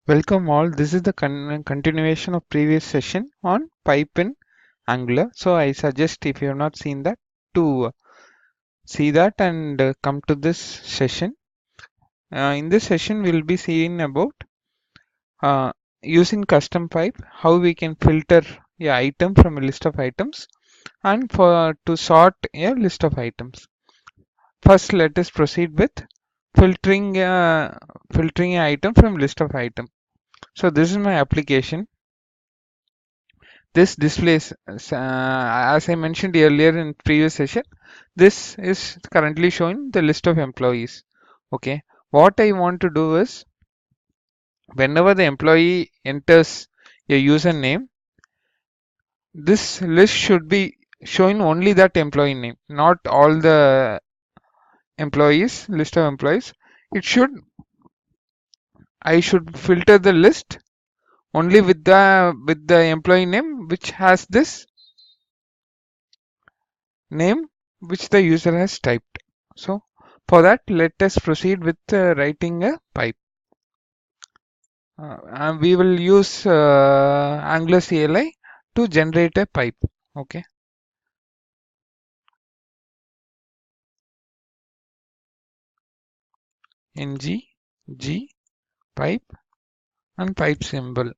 Welcome all. This is the continuation of previous session on pipe in Angular. So I suggest if you have not seen that to see that and come to this session. In this session we'll be seeing about uh, using custom pipe, how we can filter a item from a list of items and for to sort a list of items. First let us proceed with filtering an item from list of item. So this is my application. This displays, as I mentioned earlier in previous session, this is currently showing the list of employees. Okay, what I want to do is whenever the employee enters a username, this list should be showing only that employee name, not all the employees, list of employees. It should, I should filter the list only with the employee name which has this name which the user has typed. So for that, let us proceed with writing a pipe. And we will use Angular CLI to generate a pipe. Okay. ng g pipe and pipe symbol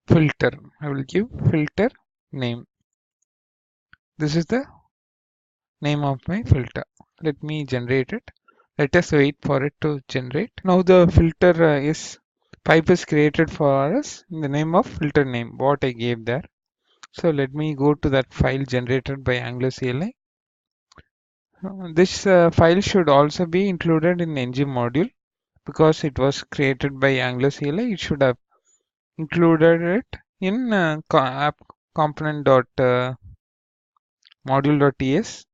filter. I will give filter name. This is the name of my filter. Let me generate it. Let us wait for it to generate. Now the filter is pipe is created for us in the name of filter name, what I gave there. So let me go to that file generated by Angular CLI. This file should also be included in ng module because it was created by Angular CLI. It should have included it in app component dot module.ts.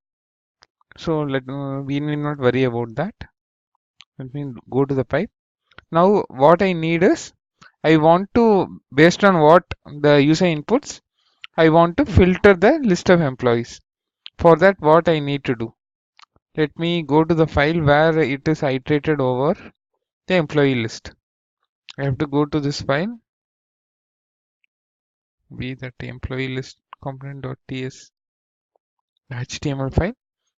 So we need not worry about that. Let me go to the pipe. Now what I need is I want to, based on what the user inputs, I want to filter the list of employees. For that, what I need to do? Let me go to the file where it is iterated over the employee list. I have to go to this file, be that employee list component.ts HTML file.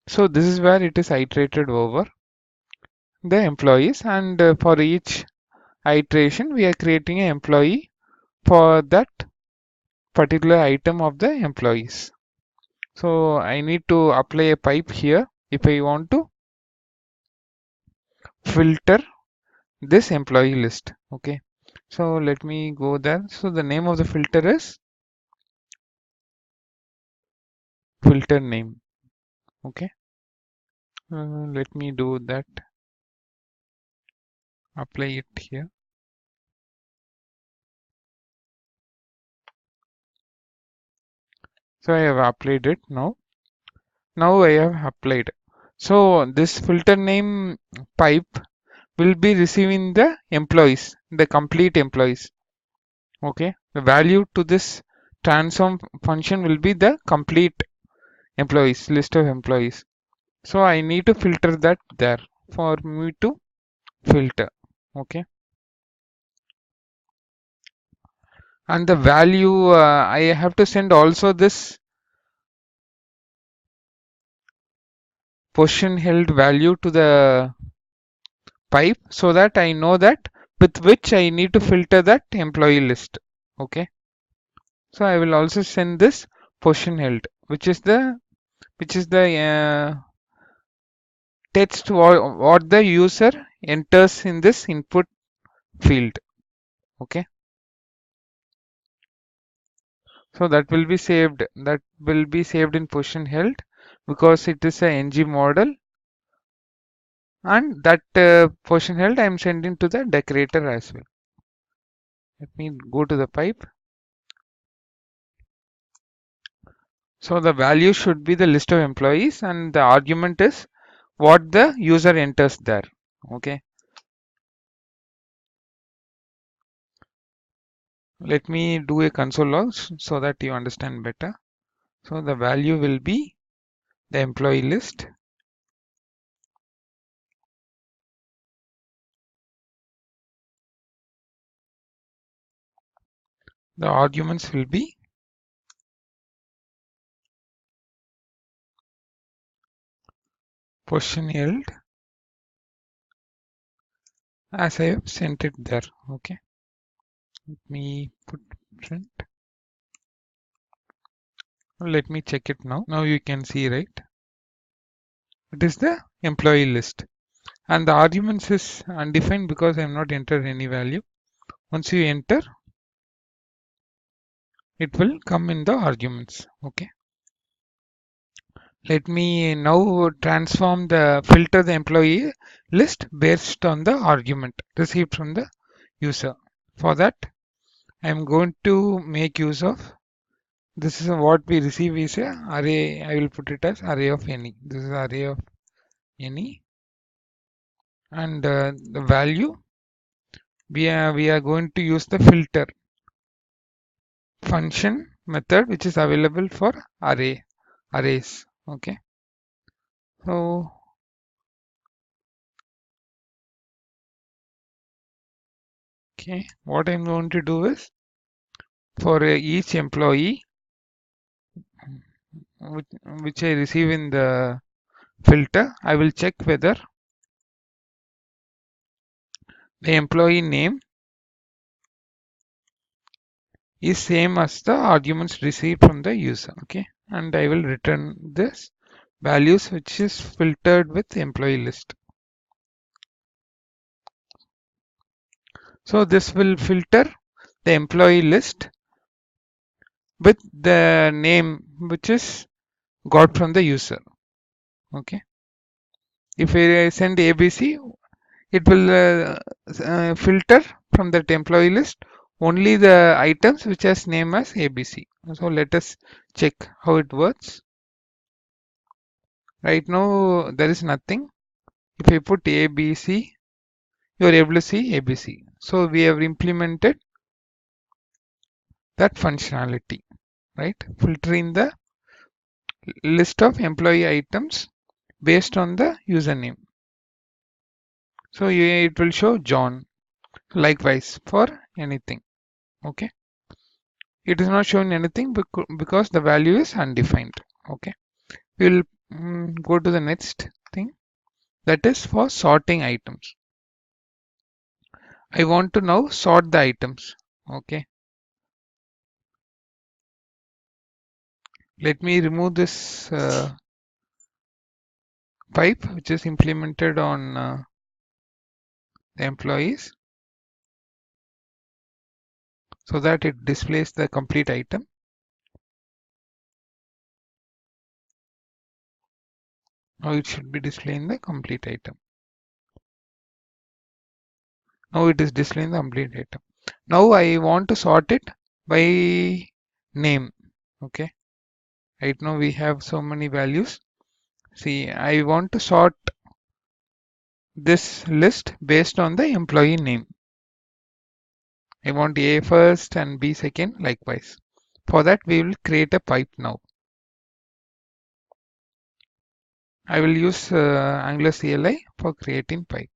So this is where it is iterated over the employees, and for each iteration we are creating an employee for that particular item of the employees. So I need to apply a pipe here if I want to filter this employee list. Okay, so let me go there. So the name of the filter is filter name. Okay, let me do that, apply it here. So I have applied it now. I have applied. So this filter name pipe will be receiving the employees, the complete employees. Okay, the value to this transform function will be the complete employees, list of employees. So I need to filter that there for me to filter. Okay, and the value I have to send also this position held value to the pipe so that I know that with which I need to filter that employee list. Okay, so I will also send this position held, which is the text what the user enters in this input field. Okay, so that will be saved in position held because it is a ng model, and that position held I am sending to the decorator as well. Let me go to the pipe. So the value should be the list of employees and the argument is what the user enters there. Okay, let me do a console log so that you understand better. So the value will be the employee list, The arguments will be position held as I have sent it there. Okay, let me put print. Let me check it now. Now you can see, right? It is the employee list. And the arguments is undefined because I have not entered any value. Once you enter, it will come in the arguments. Okay. Let me now transform filter the employee list based on the argument received from the user. For that, I am going to make use of this is what we receive is a array. I will put it as array of any. This is array of any, and the value we are going to use the filter function method which is available for arrays. Okay, so what I'm going to do is for each employee which I receive in the filter, I will check whether the employee name is same as the arguments received from the user. Okay, and I will return this values which is filtered with employee list. So this will filter the employee list with the name which is got from the user. Okay, if I send ABC, it will filter from that employee list only the items which has name as ABC. So let us check how it works. Right now there is nothing. If I put ABC, you are able to see ABC. So we have implemented that functionality, right? Filtering the list of employee items based on the username. So it will show John. Likewise for anything. Okay. It is not showing anything because the value is undefined. Okay. We will go to the next thing, that is for sorting items. I want to now sort the items. Okay. Let me remove this pipe which is implemented on the employees so that it displays the complete item. Now it should be displaying the complete item. Now it is displaying the complete item. Now I want to sort it by name. Okay. Right now we have so many values. See, I want to sort this list based on the employee name. I want A first and B second, likewise. For that, we will create a pipe now. I will use Angular CLI for creating pipe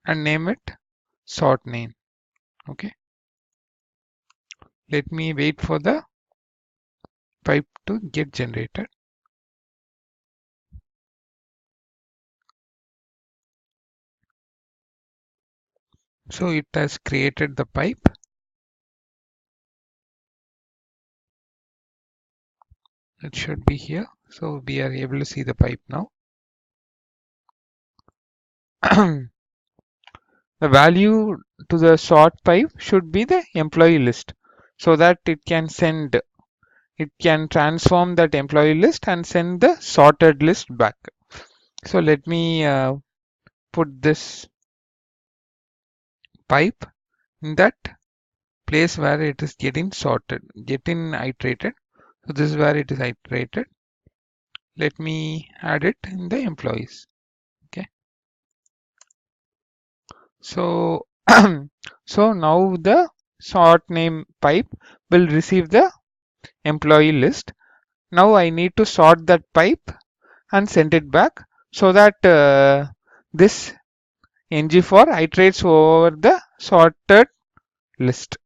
and name it sort name. Okay. Let me wait for the pipe to get generated. So it has created the pipe. It should be here. So we are able to see the pipe now. The value to the sort pipe should be the employee list so that it can transform that employee list and send the sorted list back. So let me put this pipe in that place where it is getting iterated. So this is where it is iterated. Let me add it in the employees. Okay. So so now the sort name pipe will receive the employee list. Now I need to sort that pipe and send it back so that this ng4 iterates over the sorted list.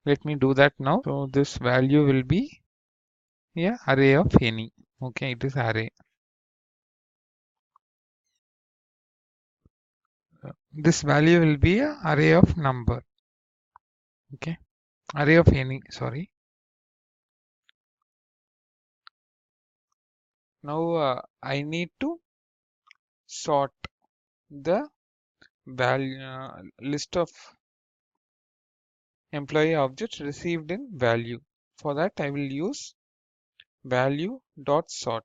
Let me do that now. So this value will be array of any. Okay, it is array. This value will be a array of number. Okay, array of any. Sorry. Now I need to sort the value list of employee objects received in value. For that, I will use value dot sort.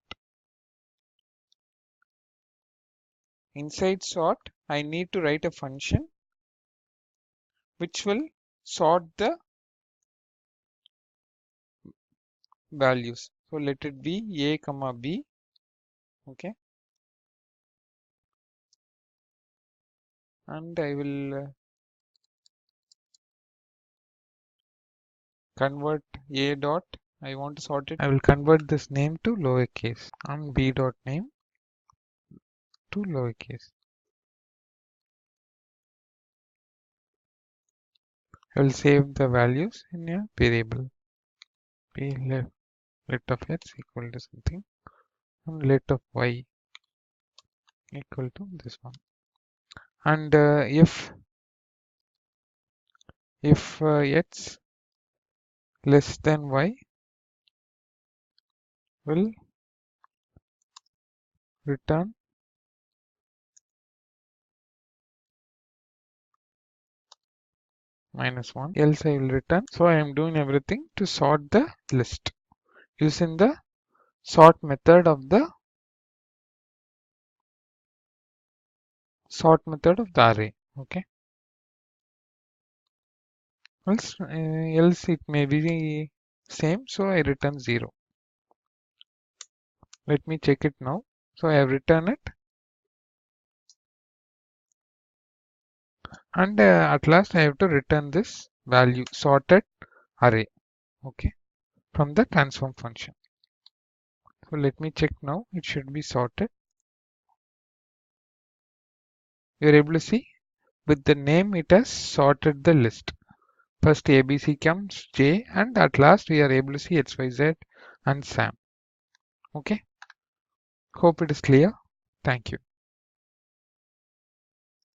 Inside sort, I need to write a function which will sort the values. So let it be a comma b. Okay, and I will convert a dot. I want to sort it. I will convert this name to lowercase and b dot name to lowercase. I will save the values in a variable. P let of x equal to something and let of y equal to this one. And if x less than y, will return -1, else I will return. So I am doing everything to sort the list using the sort method of the array. Okay, else it may be same, so I return 0. Let me check it now. So I have returned it, and at last I have to return this value sorted array. Okay, from the transform function. So let me check now. It should be sorted. You are able to see with the name it has sorted the list. First ABC comes J, and at last we are able to see XYZ and Sam. Okay. Hope it is clear. Thank you.